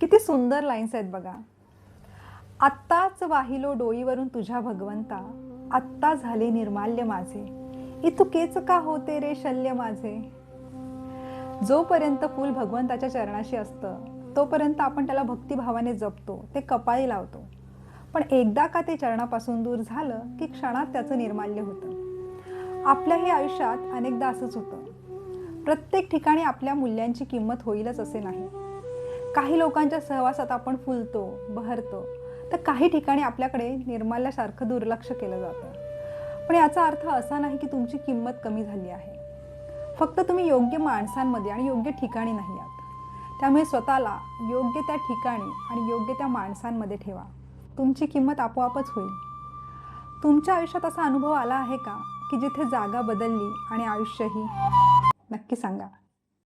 किती सुंदर लाईन्स आहेत बघा. आत्ताच वाहिलो डोईवरून तुझ्या भगवंता, आत्ता झाले निर्माल्य माझे, इतुकेच का होते रे शल्य माझे. जोपर्यंत फूल भगवंताच्या चरणाशी असतं तोपर्यंत आपण त्याला भक्तिभावाने जपतो, ते कपाळी लावतो. पण एकदा का ते चरणापासून दूर झालं की क्षणात त्याचं निर्माल्य होतं. आपल्याही आयुष्यात अनेकदा असंच होतं. प्रत्येक ठिकाणी आपल्या मूल्यांची किंमत होईलच असे नाही. काही लोकांच्या सहवासात आपण फुलतो, बहरतो, तर काही ठिकाणी आपल्याकडे निर्माल्यासारखं दुर्लक्ष केलं जातं. पण याचा अर्थ असा नाही की तुमची किंमत कमी झाली आहे. फक्त तुम्ही योग्य माणसांमध्ये आणि योग्य ठिकाणी नाही आहात. त्यामुळे स्वतःला योग्य त्या ठिकाणी आणि योग्य त्या माणसांमध्ये ठेवा. तुमची किंमत आपोआपच होईल. तुमच्या आयुष्यात असा अनुभव आला आहे का की जिथे जागा बदलली आणि आयुष्यही? नक्की सांगा.